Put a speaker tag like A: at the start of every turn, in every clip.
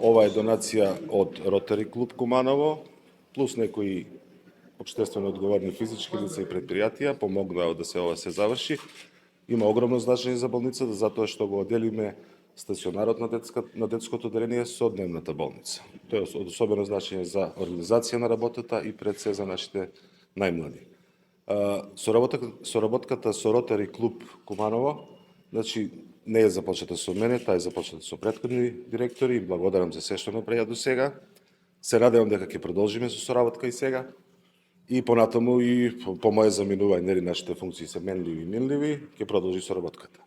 A: Ова е донација од Ротари клуб Куманово, плюс некои општествено одговорни физички лица и предпријатија помогнаа да се ова се заврши. Има огромно значење за болницата, затоа што го отделиме стационарот на детското одделение со дневната болница. Тоа е од особено значење за организација на работата и пред се за нашите најмлади. Соработката со Ротари клуб Куманово, значи, не е започната со мене, таа е започната со претходни директори и благодарам за се што направија до сега. Се надевам дека ќе продолжиме со соработка и сега. И понатаму и по моје заминување, нели нашите функции се менливи и минливи, ќе продолжи соработката.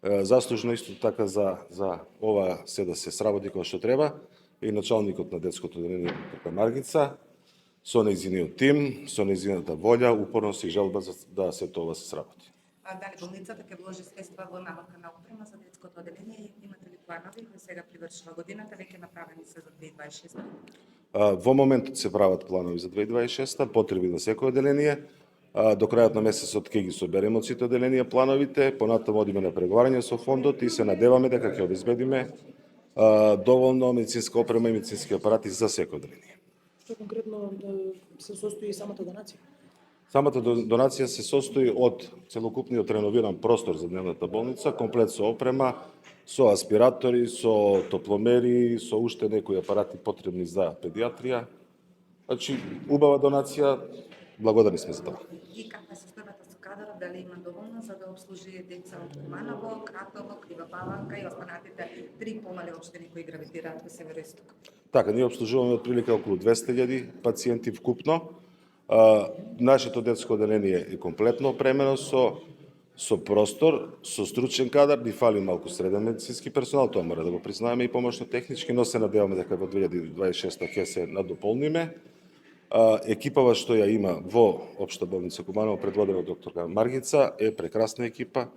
A: Заслужно исто така за ова се да се сработи како што треба и началникот на детското одделение доктор Маргица, со нејзиниот тим, со нејзината волја, упорност и желба да се тоа се сработи.
B: Дали болницата ќе вложи средства во набавка на опрема за детското одделение? Имате ли планови? Сега привршила годината, веќе направени се за 2026?
A: Во моментот се прават планови за 2026, потреби на секој одделение. До крајот на месецот ќе ги собереме од сите одделенија плановите, понатаму одиме на преговарање со фондот и се надеваме дека ќе обезбедиме доволно медицинска опрема и медицински апарати за секој одделение.
C: Што конкретно се состои самата донација?
A: Самата донација се состои од целокупниот реновиран простор за дневната болница, комплет со опрема, со аспиратори, со топломери, со уште некои апарати потребни за педиатрија. Значи, убава донација, благодарни сме за тоа.
B: И каква е состојбата со кадрот, дали има доволно за да обслужи деца од Куманово, Кратово, Крива Паланка и останатите 3 помали општини кои гравитираат во североисток?
A: Така, ние обслужуваме отприлика околу 200.000 пациенти вкупно. Нашето детско одделение е комплетно опремено со простор, со стручен кадар, ни фали малку среден медицински персонал, тоа мора да го признаеме и помошно технички, но се надеваме дека во 2026 ќе се надополниме. Екипава што ја има во Општа болница Куманово, предводена од докторка Маргица, е прекрасна екипа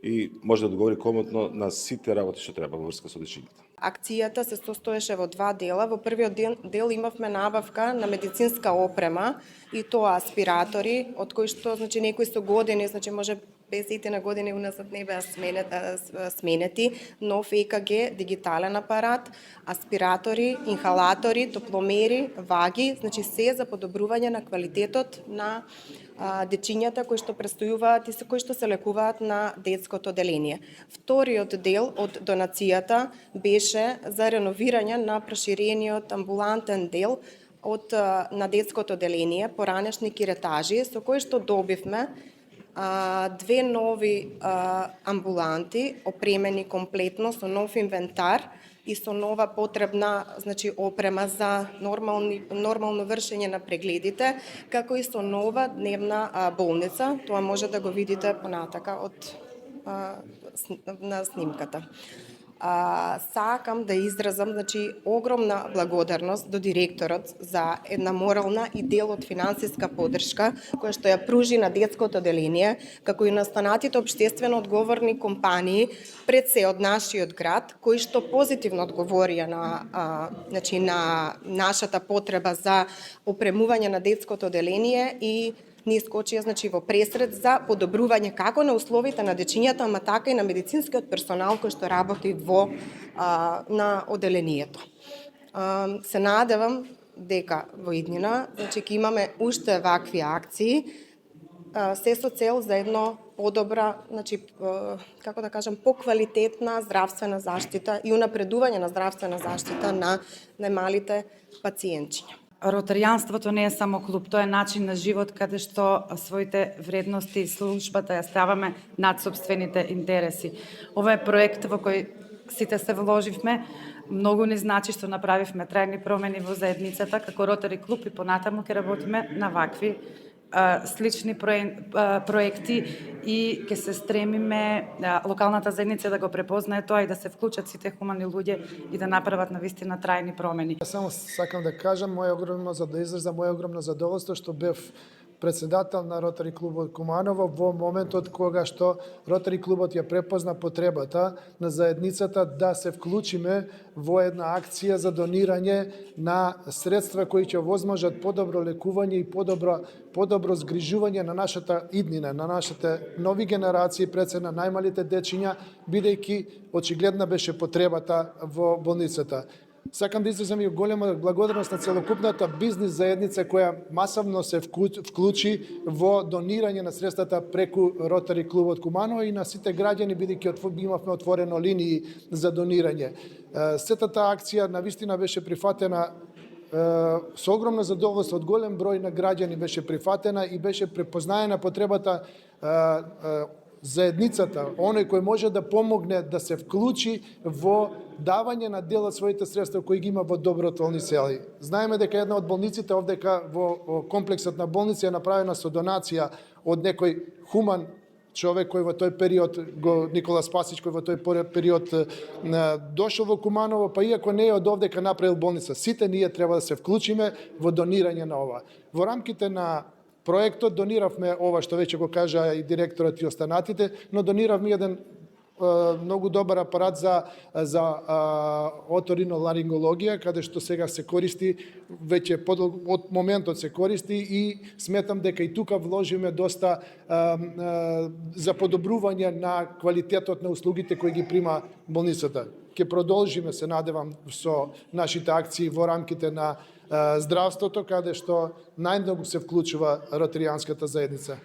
A: и може да договори комотно на сите работи што треба во врска со дечињата.
D: Акцијата се состоеше во 2 дела. Во првиот дел имавме набавка на медицинска опрема и тоа аспиратори, од кои што значи некои со години, значи може 50 на години уназад не беа сменети, нов ЕКГ, дигитален апарат, аспиратори, инхалатори, топломери, ваги, значи се за подобрување на квалитетот на дечињата кои што престојуваат и кои што се лекуваат на детското одделение. Вториот дел од донацијата беше за реновирање на проширениот амбулантен дел на детското одделение, поранешни киретажи, со кои што добивме 2 нови амбуланти, опремени комплетно со нов инвентар и со нова потребна значи опрема за нормално вршење на прегледите, како и со нова дневна болница. Тоа може да го видите понатака на снимката. Сакам да изразам значи огромна благодарност до директорот за една морална и дел од финансиска поддршка која што ја пружи на детското одделение, како и на останатите општествено одговорни компании пред се од нашиот град, кои што позитивно одговорија на нашата потреба за опремување на детското одделение и ни искочија значи во пресред за подобрување како на условите на дечињата, ама така и на медицинскиот персонал кој што работи на одделението. Се надевам дека во иднина значи ќе имаме уште вакви акции, се со цел за едно подобра, значи како да кажам, поквалитетна здравствена заштита и унапредување на здравствена заштита на најмалите пациентчиња.
E: Ротаријанството не е само клуб, тоа е начин на живот каде што своите вредности и службата ја ставаме над собствените интереси. Ова е проект во кој сите се вложивме, многу ни значи што направивме трајни промени во заедницата како Ротари клуб и понатаму ќе работиме на вакви слични проекти и ќе се стремиме локалната заедница да го препознае тоа и да се вклучат сите хумани луѓе и да направат навистина трајни промени.
F: Само сакам да кажам да изразам моје огромно задоволство што бев председател на Ротари клубот Куманово во моментот кога што Ротари клубот ја препозна потребата на заедницата да се вклучиме во една акција за донирање на средства кои ќе возможат подобро лекување и подобро згрижување на нашата иднина, на нашите нови генерации, пред се на најмалите дечиња, бидејќи очигледна беше потребата во болницата. Сакам да изразам и голема благодарност на целокупната бизнис заедница која масовно се вклучи во донирање на средствата преку Ротари клубот Куманово и на сите граѓани, бидејќи имавме отворено линии за донирање. Сета таа акција навистина беше прифатена со огромно задоволство од голем број на граѓани, беше прифатена и беше препознаена потребата заедницата, оној кој може да помогне да се вклучи во давање на дел од своите средства кои ги има во добротворни цели. Знаеме дека една од болниците овдека во комплексот на болница е направена со донација од некој хуман човек кој во тој период, Никола Спасич, кој во тој период дошол во Куманово, па иако не е од овдека направил болница, сите ние треба да се вклучиме во донирање на ова. Во рамките на проектот дониравме ова што веќе го кажа и директорот и останатите, но дониравме еден многу добар апарат за оториноларингологија, каде што сега се користи, веќе од моментот се користи и сметам дека и тука вложиме доста за подобрување на квалитетот на услугите кои ги прима болницата. Ќе продолжиме, се надевам, со нашите акции во рамките на здравството, каде што најмногу се вклучува ротаријанската заедница.